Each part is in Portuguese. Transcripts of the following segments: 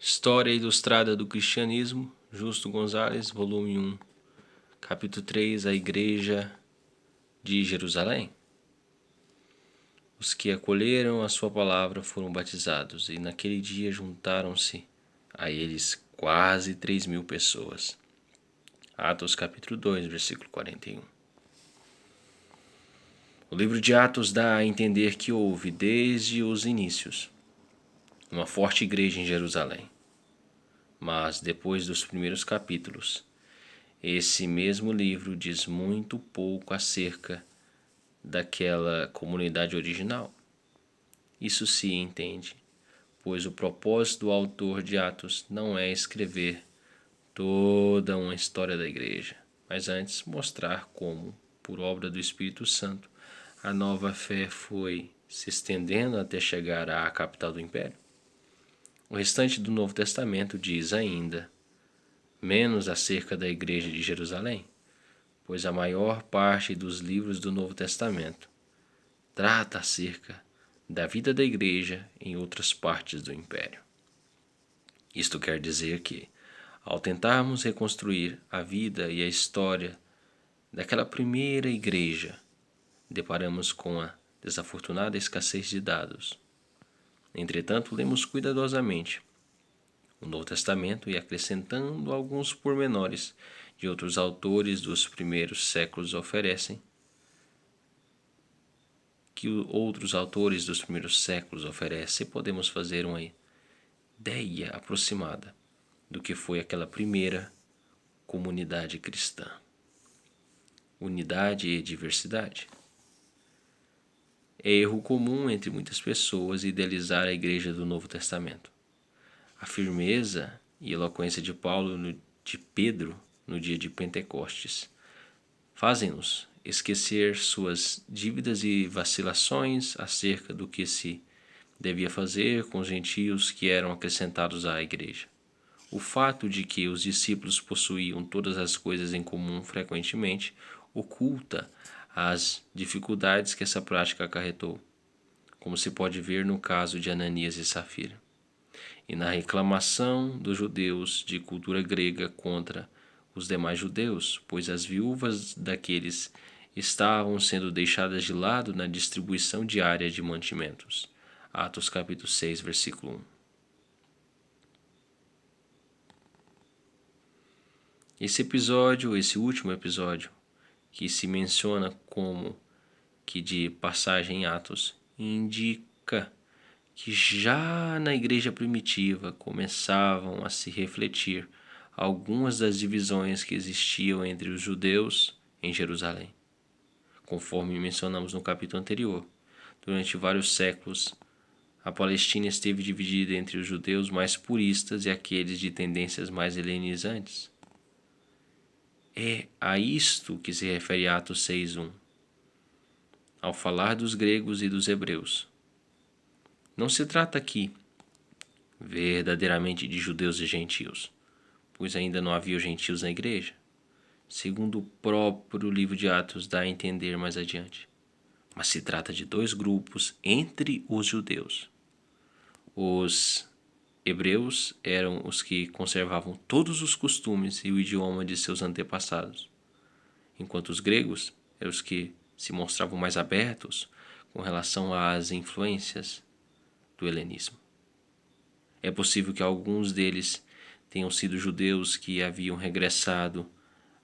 História Ilustrada do Cristianismo, Justo Gonzalez, volume 1, capítulo 3, a Igreja de Jerusalém. Os que acolheram a sua palavra foram batizados, e naquele dia juntaram-se a eles quase 3.000 pessoas. Atos capítulo 2, versículo 41. O livro de Atos dá a entender que houve, desde os inícios, uma forte igreja em Jerusalém. Mas, depois dos primeiros capítulos, esse mesmo livro diz muito pouco acerca daquela comunidade original. Isso se entende, pois o propósito do autor de Atos não é escrever toda uma história da igreja, mas antes mostrar como, por obra do Espírito Santo, a nova fé foi se estendendo até chegar à capital do império. O restante do Novo Testamento diz ainda menos acerca da igreja de Jerusalém, pois a maior parte dos livros do Novo Testamento trata acerca da vida da igreja em outras partes do império. Isto quer dizer que, ao tentarmos reconstruir a vida e a história daquela primeira igreja, deparamos com a desafortunada escassez de dados. Entretanto, lemos cuidadosamente o Novo Testamento e acrescentando alguns pormenores de outros autores dos primeiros séculos oferecem, podemos fazer uma ideia aproximada do que foi aquela primeira comunidade cristã. Unidade e diversidade. É erro comum entre muitas pessoas idealizar a igreja do Novo Testamento. A firmeza e eloquência de Pedro no dia de Pentecostes fazem-nos esquecer suas dívidas e vacilações acerca do que se devia fazer com os gentios que eram acrescentados à igreja. O fato de que os discípulos possuíam todas as coisas em comum frequentemente oculta as dificuldades que essa prática acarretou, como se pode ver no caso de Ananias e Safira, e na reclamação dos judeus de cultura grega contra os demais judeus, pois as viúvas daqueles estavam sendo deixadas de lado na distribuição diária de mantimentos. Atos capítulo 6, versículo 1. Esse último episódio, que se menciona como que de passagem em Atos, indica que já na igreja primitiva começavam a se refletir algumas das divisões que existiam entre os judeus em Jerusalém. Conforme mencionamos no capítulo anterior, durante vários séculos, a Palestina esteve dividida entre os judeus mais puristas e aqueles de tendências mais helenizantes. É a isto que se refere Atos 6:1, ao falar dos gregos e dos hebreus. Não se trata aqui verdadeiramente de judeus e gentios, pois ainda não havia gentios na igreja, segundo o próprio livro de Atos dá a entender mais adiante. Mas se trata de dois grupos entre os judeus. Os hebreus eram os que conservavam todos os costumes e o idioma de seus antepassados, enquanto os gregos eram os que se mostravam mais abertos com relação às influências do helenismo. É possível que alguns deles tenham sido judeus que haviam regressado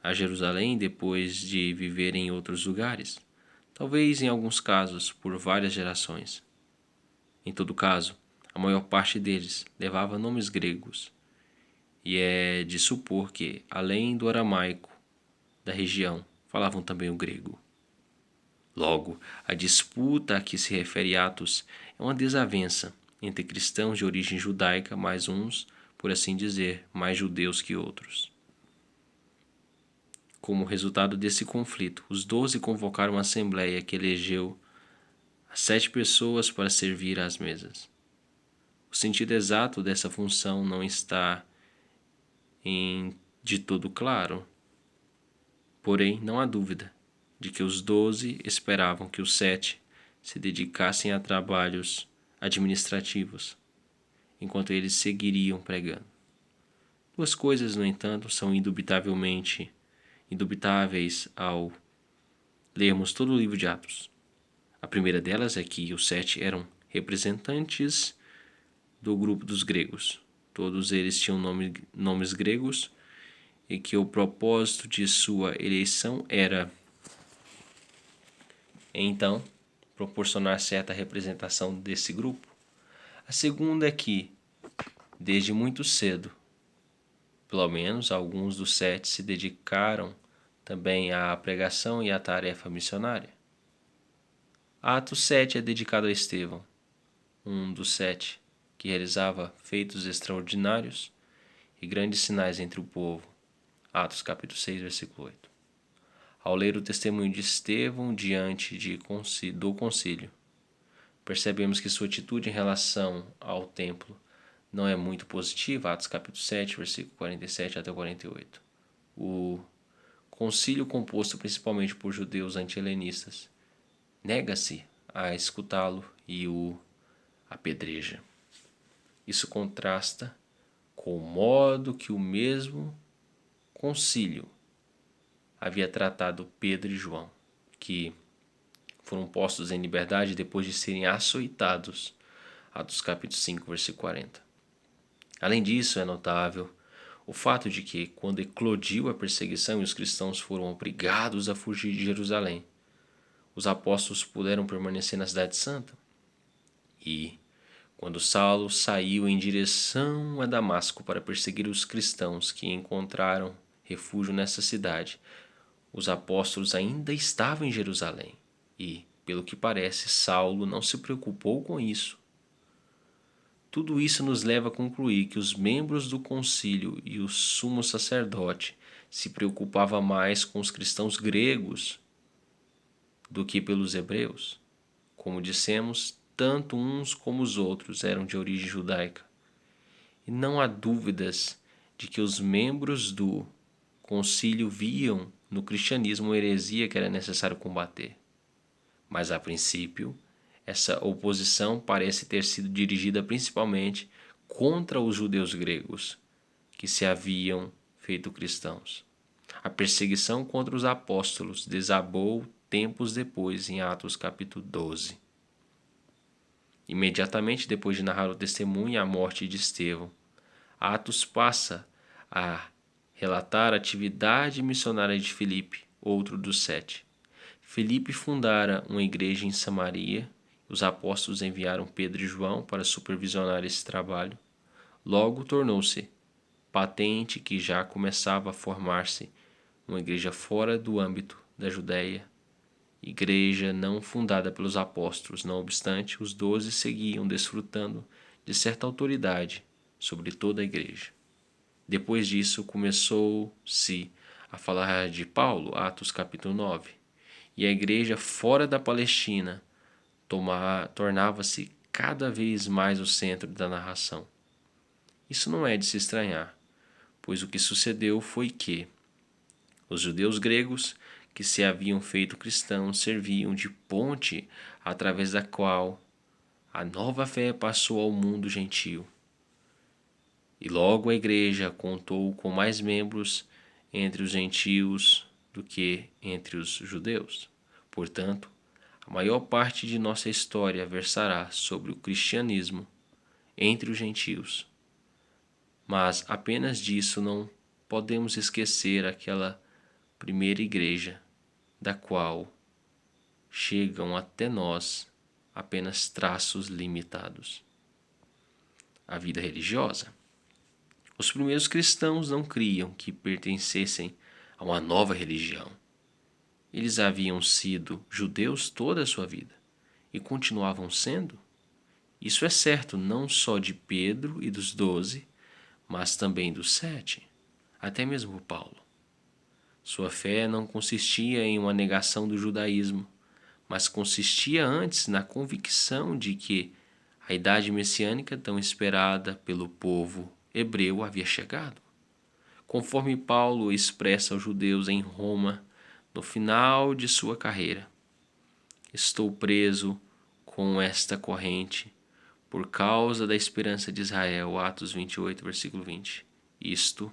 a Jerusalém depois de viver em outros lugares, talvez em alguns casos por várias gerações. Em todo caso, a maior parte deles levava nomes gregos, e é de supor que, além do aramaico da região, falavam também o grego. Logo, a disputa a que se refere Atos é uma desavença entre cristãos de origem judaica, mais uns, por assim dizer, mais judeus que outros. Como resultado desse conflito, os 12 convocaram uma assembleia que elegeu as 7 pessoas para servir às mesas. O sentido exato dessa função não está de todo claro, porém não há dúvida de que os 12 esperavam que os 7 se dedicassem a trabalhos administrativos. enquanto eles seguiriam pregando. Duas coisas, no entanto, são indubitáveis ao lermos todo o livro de Atos. A primeira delas é que os 7 eram representantes do grupo dos gregos. Todos eles tinham nomes gregos e que o propósito de sua eleição era, então, proporcionar certa representação desse grupo. A segunda é que, desde muito cedo, pelo menos alguns dos 7 se dedicaram também à pregação e à tarefa missionária. Atos 7 é dedicado a Estevão, um dos 7, que realizava feitos extraordinários e grandes sinais entre o povo. Atos capítulo 6, versículo 8. Ao ler o testemunho de Estevão diante do concílio, percebemos que sua atitude em relação ao templo não é muito positiva. Atos capítulo 7, versículo 47 até 48. O concílio, composto principalmente por judeus anti-helenistas, nega-se a escutá-lo e o apedreja. Isso contrasta com o modo que o mesmo concílio havia tratado Pedro e João, que foram postos em liberdade depois de serem açoitados. Atos capítulo 5, versículo 40. Além disso, é notável o fato de que, quando eclodiu a perseguição e os cristãos foram obrigados a fugir de Jerusalém, os apóstolos puderam permanecer na cidade santa. E, quando Saulo saiu em direção a Damasco para perseguir os cristãos que encontraram refúgio nessa cidade, os apóstolos ainda estavam em Jerusalém e, pelo que parece, Saulo não se preocupou com isso. Tudo isso nos leva a concluir que os membros do concílio e o sumo sacerdote se preocupavam mais com os cristãos gregos do que pelos hebreus. Como dissemos, tanto uns como os outros eram de origem judaica. E não há dúvidas de que os membros do concílio viam no cristianismo uma heresia que era necessário combater. Mas, a princípio, essa oposição parece ter sido dirigida principalmente contra os judeus gregos, que se haviam feito cristãos. A perseguição contra os apóstolos desabou tempos depois, em Atos capítulo 12. Imediatamente depois de narrar o testemunho e a morte de Estevão, Atos passa a relatar a atividade missionária de Filipe, outro dos 7. Filipe fundara uma igreja em Samaria. Os apóstolos enviaram Pedro e João para supervisionar esse trabalho. Logo tornou-se patente que já começava a formar-se uma igreja fora do âmbito da Judéia, igreja não fundada pelos apóstolos. Não obstante, os 12 seguiam desfrutando de certa autoridade sobre toda a igreja. Depois disso, começou-se a falar de Paulo, Atos capítulo 9, e a igreja fora da Palestina tornava-se cada vez mais o centro da narração. Isso não é de se estranhar, pois o que sucedeu foi que os judeus gregos que se haviam feito cristãos serviam de ponte através da qual a nova fé passou ao mundo gentio. E logo a igreja contou com mais membros entre os gentios do que entre os judeus. Portanto, a maior parte de nossa história versará sobre o cristianismo entre os gentios. Mas apenas disso não podemos esquecer aquela primeira igreja, da qual chegam até nós apenas traços limitados. A vida religiosa. Os primeiros cristãos não criam que pertencessem a uma nova religião. Eles haviam sido judeus toda a sua vida e continuavam sendo. Isso é certo não só de Pedro e dos 12, mas também dos 7, até mesmo Paulo. Sua fé não consistia em uma negação do judaísmo, mas consistia antes na convicção de que a idade messiânica tão esperada pelo povo hebreu havia chegado. Conforme Paulo expressa aos judeus em Roma, no final de sua carreira: estou preso com esta corrente, por causa da esperança de Israel. Atos 28, versículo 20. Isto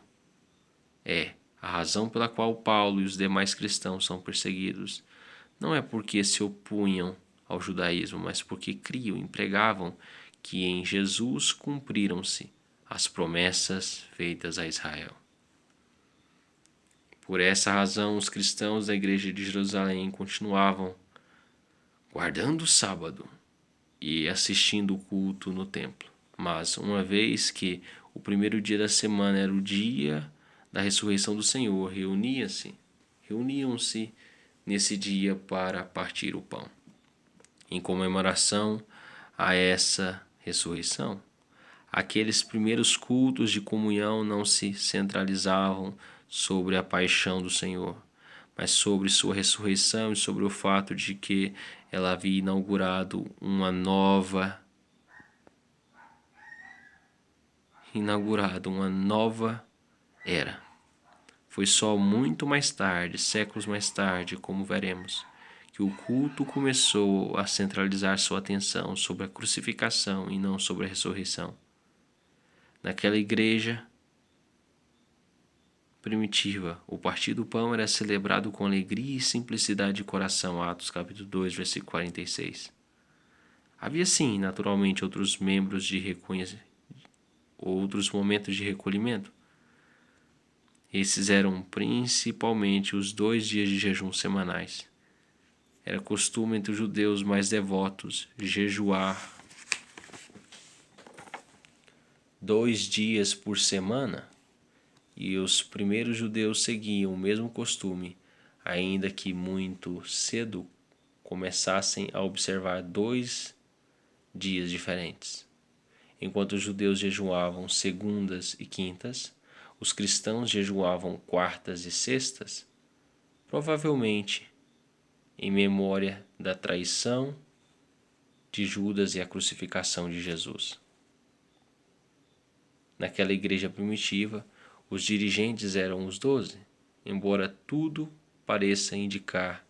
é a razão pela qual Paulo e os demais cristãos são perseguidos. Não é porque se opunham ao judaísmo, mas porque criam e pregavam que em Jesus cumpriram-se as promessas feitas a Israel. Por essa razão, os cristãos da igreja de Jerusalém continuavam guardando o sábado e assistindo o culto no templo. Mas, uma vez que o primeiro dia da semana era o dia da ressurreição do Senhor, reuniam-se nesse dia para partir o pão. Em comemoração a essa ressurreição, aqueles primeiros cultos de comunhão não se centralizavam sobre a paixão do Senhor, mas sobre sua ressurreição e sobre o fato de que ela havia inaugurado uma nova era. Foi só muito mais tarde, séculos mais tarde, como veremos, que o culto começou a centralizar sua atenção sobre a crucificação e não sobre a ressurreição. Naquela igreja primitiva, o partir do pão era celebrado com alegria e simplicidade de coração. Atos capítulo 2, versículo 46. Havia sim, naturalmente, outros momentos de recolhimento. Esses eram principalmente os 2 dias de jejum semanais. Era costume entre os judeus mais devotos jejuar 2 dias por semana, e os primeiros judeus seguiam o mesmo costume, ainda que muito cedo começassem a observar 2 dias diferentes. Enquanto os judeus jejuavam segundas e quintas, os cristãos jejuavam quartas e sextas, provavelmente em memória da traição de Judas e a crucificação de Jesus. Naquela igreja primitiva, os dirigentes eram os 12, embora tudo pareça indicar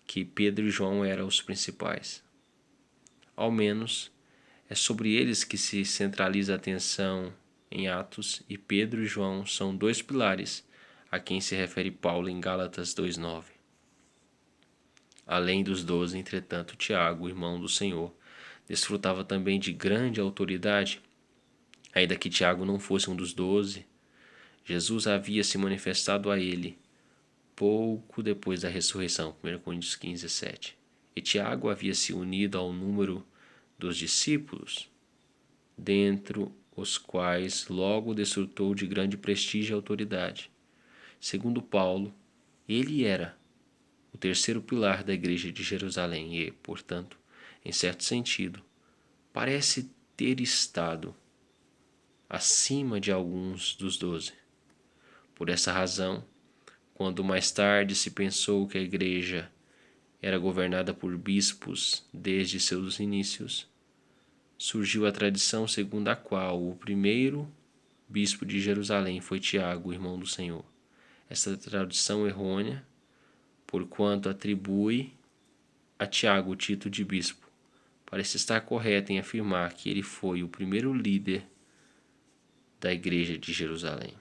que Pedro e João eram os principais. Ao menos, é sobre eles que se centraliza a atenção em Atos, e Pedro e João são 2 pilares a quem se refere Paulo em Gálatas 2,9. Além dos 12, entretanto, Tiago, irmão do Senhor, desfrutava também de grande autoridade. Ainda que Tiago não fosse um dos 12, Jesus havia se manifestado a ele pouco depois da ressurreição, 1 Coríntios 15, 7. E Tiago havia se unido ao número dos discípulos, dentre os quais logo desfrutou de grande prestígio e autoridade. Segundo Paulo, ele era o 3º pilar da igreja de Jerusalém e, portanto, em certo sentido, parece ter estado acima de alguns dos 12. Por essa razão, quando mais tarde se pensou que a igreja era governada por bispos desde seus inícios, surgiu a tradição segundo a qual o primeiro bispo de Jerusalém foi Tiago, irmão do Senhor. Essa tradição errônea, porquanto atribui a Tiago o título de bispo, parece estar correta em afirmar que ele foi o primeiro líder da igreja de Jerusalém.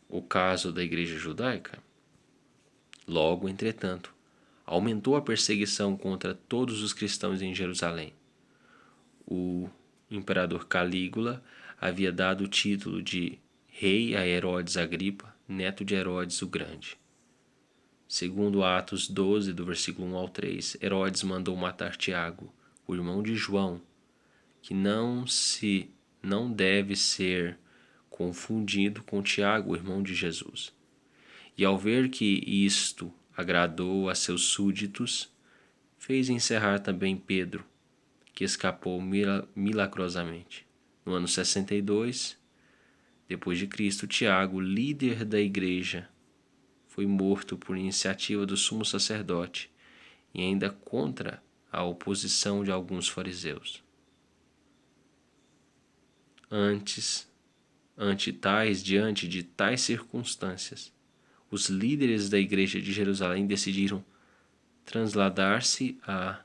O caso da igreja judaica, logo, entretanto, aumentou a perseguição contra todos os cristãos em Jerusalém. O imperador Calígula havia dado o título de rei a Herodes Agripa, neto de Herodes o Grande. Segundo Atos 12, do versículo 1 ao 3, Herodes mandou matar Tiago, o irmão de João, que não deve ser confundido com Tiago, o irmão de Jesus. E ao ver que isto agradou a seus súditos, fez encerrar também Pedro, que escapou milagrosamente. No ano 62, depois de Cristo, Tiago, líder da igreja, foi morto por iniciativa do sumo sacerdote e ainda contra a oposição de alguns fariseus. Diante de tais circunstâncias, os líderes da igreja de Jerusalém decidiram trasladar-se a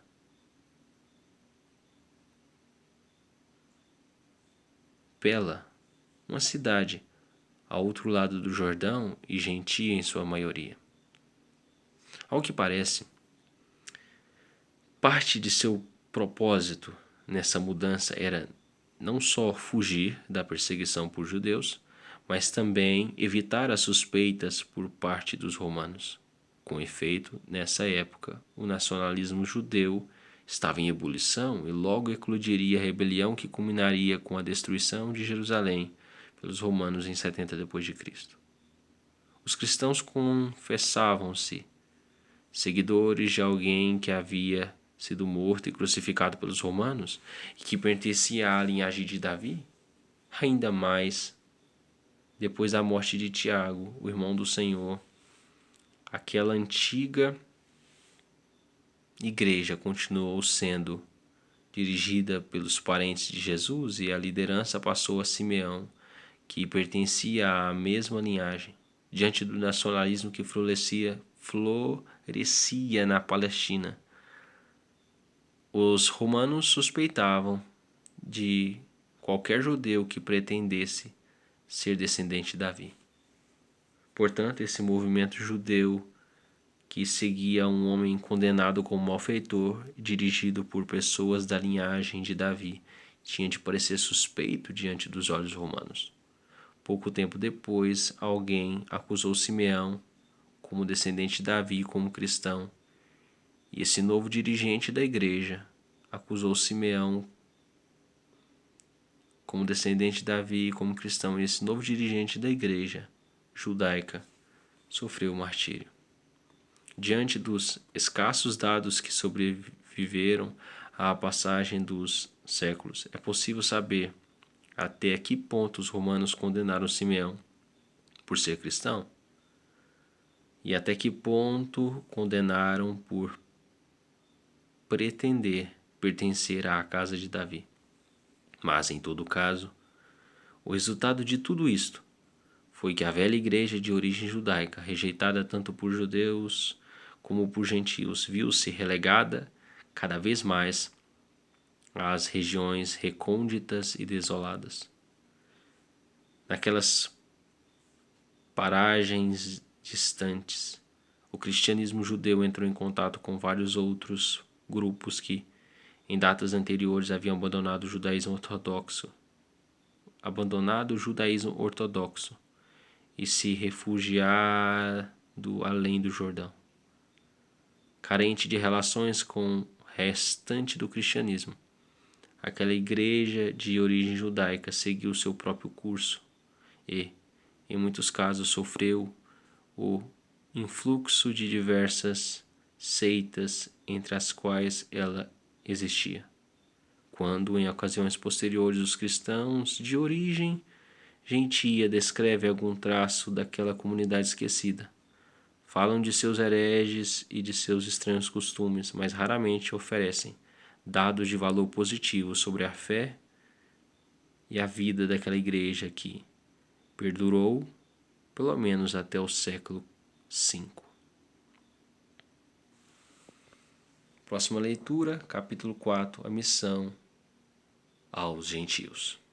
Pela, uma cidade ao outro lado do Jordão e gentia em sua maioria. Ao que parece, parte de seu propósito nessa mudança era não só fugir da perseguição por judeus, mas também evitar as suspeitas por parte dos romanos. Com efeito, nessa época, o nacionalismo judeu estava em ebulição e logo eclodiria a rebelião que culminaria com a destruição de Jerusalém pelos romanos em 70 d.C. Os cristãos confessavam-se seguidores de alguém que havia sido morto e crucificado pelos romanos e que pertencia à linhagem de Davi, ainda mais depois da morte de Tiago, o irmão do Senhor. Aquela antiga igreja continuou sendo dirigida pelos parentes de Jesus e a liderança passou a Simeão, que pertencia à mesma linhagem. Diante do nacionalismo que florescia na Palestina, os romanos suspeitavam de qualquer judeu que pretendesse ser descendente de Davi. Portanto, esse movimento judeu que seguia um homem condenado como malfeitor, dirigido por pessoas da linhagem de Davi, tinha de parecer suspeito diante dos olhos romanos. Pouco tempo depois, alguém acusou Simeão como descendente de Davi como cristão, e esse novo dirigente da igreja acusou Simeão como descendente de Davi como cristão, e esse novo dirigente da igreja judaica sofreu o martírio. Diante dos escassos dados que sobreviveram à passagem dos séculos, é possível saber até que ponto os romanos condenaram Simeão por ser cristão e até que ponto condenaram por pretender pertencer à casa de Davi. Mas, em todo caso, o resultado de tudo isto foi que a velha igreja de origem judaica, rejeitada tanto por judeus como por gentios, viu-se relegada cada vez mais às regiões recônditas e desoladas. Naquelas paragens distantes, o cristianismo judeu entrou em contato com vários outros grupos que, em datas anteriores, haviam abandonado o judaísmo ortodoxo e se refugiado além do Jordão. Carente de relações com o restante do cristianismo, aquela igreja de origem judaica seguiu seu próprio curso e, em muitos casos, sofreu o influxo de diversas seitas entre as quais ela existia. Quando, em ocasiões posteriores, os cristãos de origem gentia descrevem algum traço daquela comunidade esquecida, falam de seus hereges e de seus estranhos costumes, mas raramente oferecem dados de valor positivo sobre a fé e a vida daquela igreja que perdurou pelo menos até o século V. Próxima leitura, capítulo 4, a missão aos gentios.